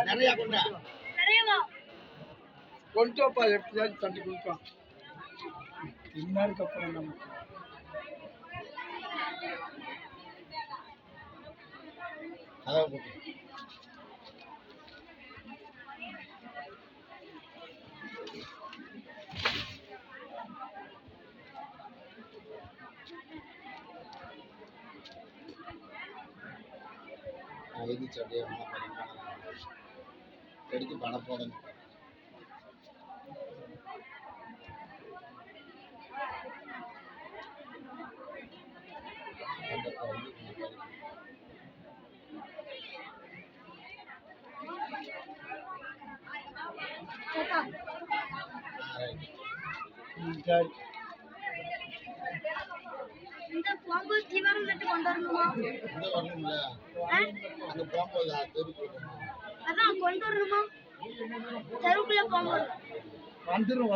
நிறைய கொண்டா கொண்டு வாப்பா, எப்படியாவது தட்டி கொடுப்பான். இன்னாருக்கு அப்புறம் நம்ம எடுத்து பணம் போடணும். இந்த பாம்பு தீவாரம் நட்டு கொண்டு வரணுமா? அதான் கொண்டு வரணுமா? தெருக்குள்ள பாம்பு வந்துரும்